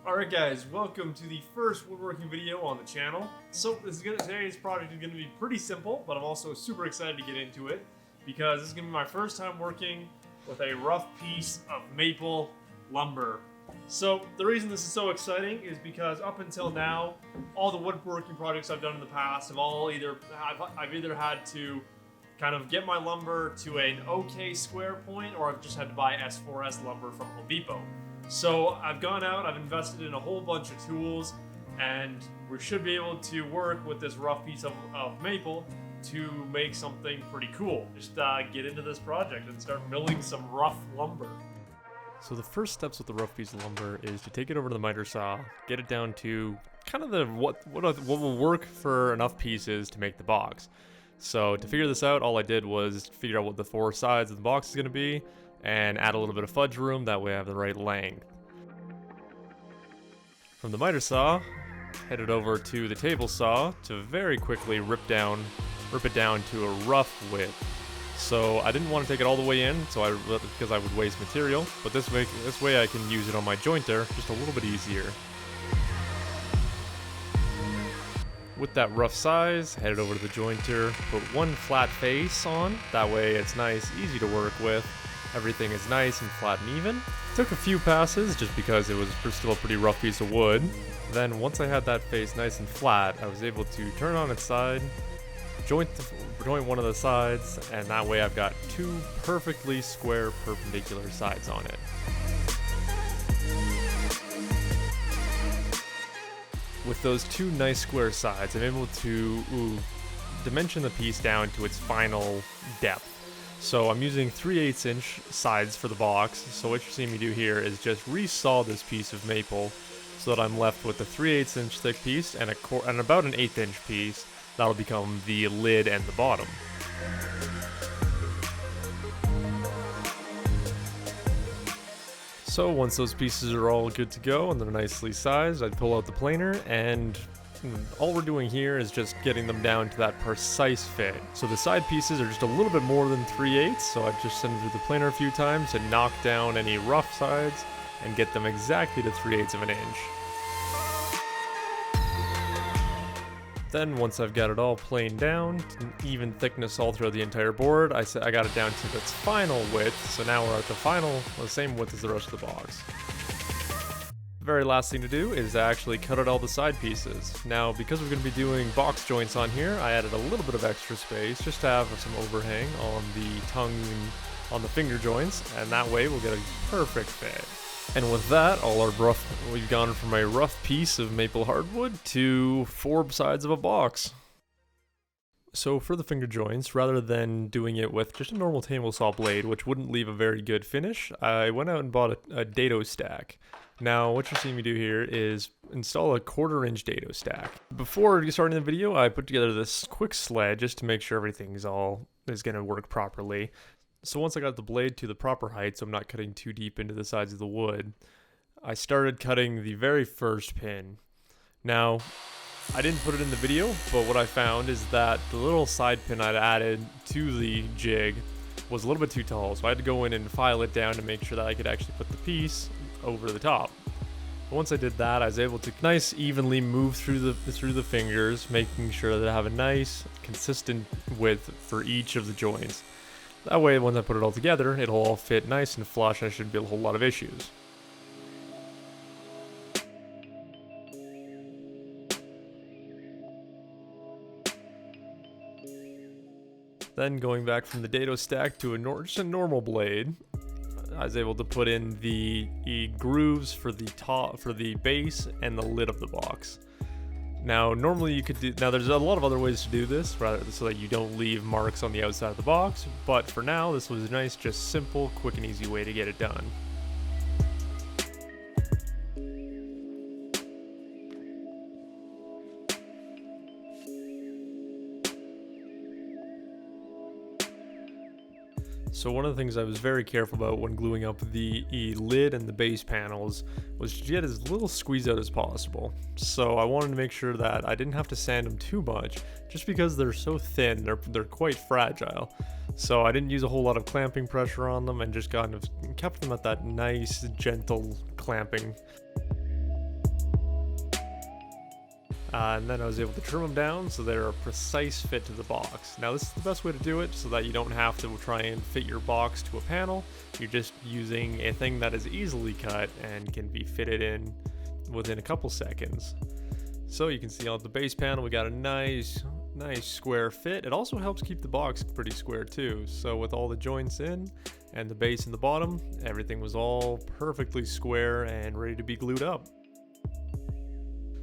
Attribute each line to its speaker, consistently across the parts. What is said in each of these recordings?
Speaker 1: Alright guys, welcome to the first woodworking video on the channel. So today's project is going to be pretty simple, but I'm also super excited to get into it because this is going to be my first time working with a rough piece of maple lumber. So the reason this is so exciting is because up until now, all the woodworking projects I've done in the past have all I've either had to kind of get my lumber to an okay square point, or I've just had to buy S4S lumber from Home Depot. So I've gone out, I've invested in a whole bunch of tools, and we should be able to work with this rough piece of maple to make something pretty cool. Just get into this project and start milling some rough lumber.
Speaker 2: So the first steps with the rough piece of lumber is to take it over to the miter saw, get it down to kind of what will work for enough pieces to make the box. So to figure this out, all I did was figure out what the four sides of the box is going to be, and add a little bit of fudge room, that way I have the right length. From the miter saw, headed over to the table saw to very quickly rip it down to a rough width. So I didn't want to take it all the way in, because I would waste material, but this way I can use it on my jointer just a little bit easier. With that rough size, headed over to the jointer, put one flat face on, that way it's nice, easy to work with. Everything is nice and flat and even. Took a few passes just because it was still a pretty rough piece of wood. Then once I had that face nice and flat, I was able to turn on its side, joint one of the sides, and that way I've got two perfectly square perpendicular sides on it. With those two nice square sides, I'm able to dimension the piece down to its final depth. So I'm using 3/8 inch sides for the box, so what you're seeing me do here is just resaw this piece of maple so that I'm left with a 3/8 inch thick piece and about an 1/8 inch piece. That'll become the lid and the bottom. So once those pieces are all good to go and they're nicely sized, I'd pull out the planer, and all we're doing here is just getting them down to that precise fit. So the side pieces are just a little bit more than 3/8, so I just send it through the planer a few times to knock down any rough sides and get them exactly to 3/8 of an inch. Then once I've got it all planed down, to even thickness all throughout the entire board, I got it down to its final width, so now we're at the same width as the rest of the box. The very last thing to do is to actually cut out all the side pieces. Now, because we're going to be doing box joints on here, I added a little bit of extra space just to have some overhang on the tongue and on the finger joints, and that way we'll get a perfect fit. And with that, we've gone from a rough piece of maple hardwood to 4 sides of a box. So for the finger joints, rather than doing it with just a normal table saw blade, which wouldn't leave a very good finish, I went out and bought a dado stack. Now, what you're seeing me do here is install a 1/4 inch dado stack. Before starting the video, I put together this quick sled just to make sure everything is going to work properly. So once I got the blade to the proper height, so I'm not cutting too deep into the sides of the wood, I started cutting the very first pin. Now, I didn't put it in the video, but what I found is that the little side pin I'd added to the jig was a little bit too tall, so I had to go in and file it down to make sure that I could actually put the piece over the top. But once I did that, I was able to nice evenly move through the fingers, making sure that I have a nice consistent width for each of the joints. That way, once I put it all together, it'll all fit nice and flush, and there shouldn't be a whole lot of issues. Then going back from the dado stack to just a normal blade, I was able to put in the grooves for the base and the lid of the box. Now, normally there's a lot of other ways to do this, so that you don't leave marks on the outside of the box, but for now, this was a nice, just simple, quick and easy way to get it done. So one of the things I was very careful about when gluing up the lid and the base panels was to get as little squeeze out as possible. So I wanted to make sure that I didn't have to sand them too much, just because they're so thin, they're quite fragile. So I didn't use a whole lot of clamping pressure on them and just kind of kept them at that nice, gentle clamping. And then I was able to trim them down so they're a precise fit to the box. Now this is the best way to do it so that you don't have to try and fit your box to a panel. You're just using a thing that is easily cut and can be fitted in within a couple seconds. So you can see on the base panel we got a nice square fit. It also helps keep the box pretty square too. So with all the joints in and the base and the bottom, everything was all perfectly square and ready to be glued up.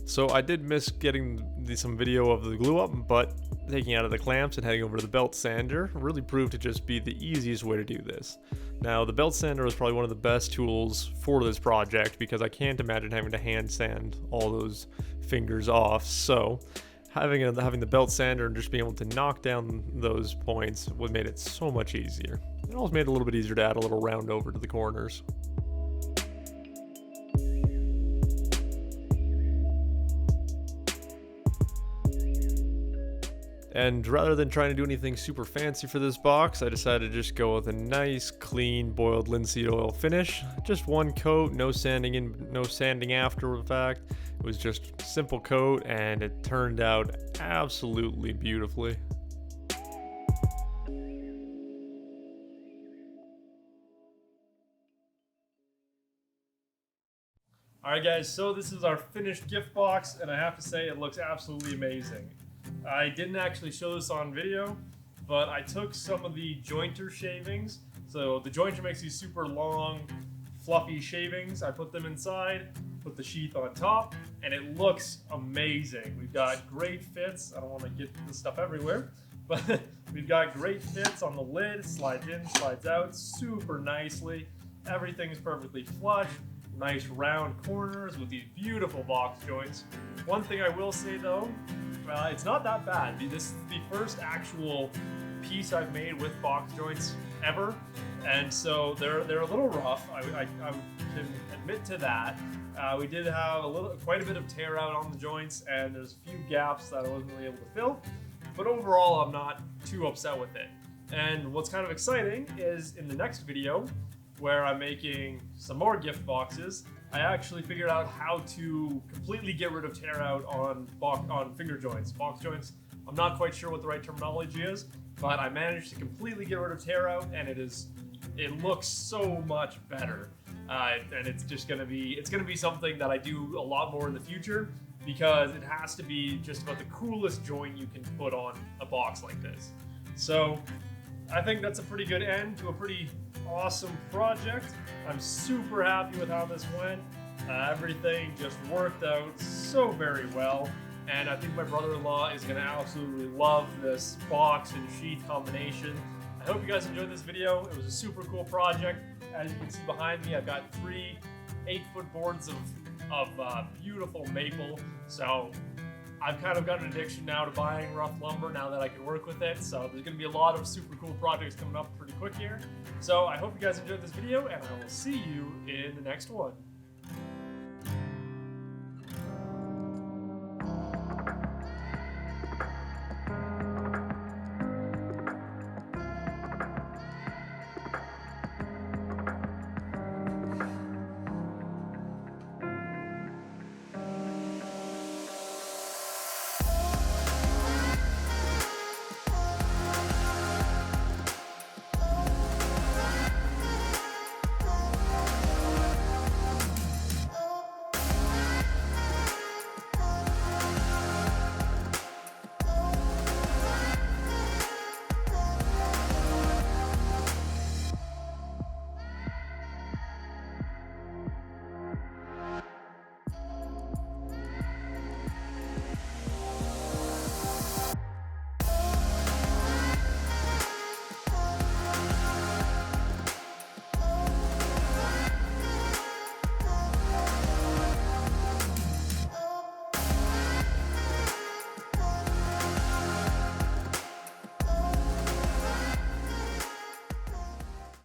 Speaker 2: So I did miss getting some video of the glue up, but taking out of the clamps and heading over to the belt sander really proved to just be the easiest way to do this. Now the belt sander is probably one of the best tools for this project because I can't imagine having to hand sand all those fingers off. So having the belt sander and just being able to knock down those points would made it so much easier. It also made it a little bit easier to add a little round over to the corners. And rather than trying to do anything super fancy for this box, I decided to just go with a nice, clean, boiled linseed oil finish. Just one coat, no sanding in, no sanding after the fact. It was just a simple coat, and it turned out absolutely beautifully.
Speaker 1: Alright guys, so this is our finished gift box, and I have to say it looks absolutely amazing. I didn't actually show this on video, but I took some of the jointer shavings. So the jointer makes these super long, fluffy shavings. I put them inside, put the sheath on top, and it looks amazing. We've got great fits. I don't want to get this stuff everywhere, but we've got great fits on the lid. Slides in, slides out super nicely. Everything's perfectly flush. Nice round corners with these beautiful box joints. One thing I will say though, it's not that bad. This is the first actual piece I've made with box joints ever, and so they're a little rough. I can admit to that. We did have quite a bit of tear out on the joints, and there's a few gaps that I wasn't really able to fill. But overall, I'm not too upset with it. And what's kind of exciting is in the next video, where I'm making some more gift boxes, I actually figured out how to completely get rid of tear out on finger joints, box joints. I'm not quite sure what the right terminology is, but I managed to completely get rid of tear out, and it looks so much better. And it's gonna be something that I do a lot more in the future, because it has to be just about the coolest joint you can put on a box like this. So I think that's a pretty good end to a pretty awesome project. I'm super happy with how this went. Everything just worked out so very well, and I think my brother-in-law is going to absolutely love this box and sheath combination. I hope you guys enjoyed this video. It was a super cool project. As you can see behind me, I've got 3 8-foot boards of beautiful maple. So I've kind of got an addiction now to buying rough lumber now that I can work with it. So there's going to be a lot of super cool projects coming up pretty quick here. So I hope you guys enjoyed this video, and I will see you in the next one.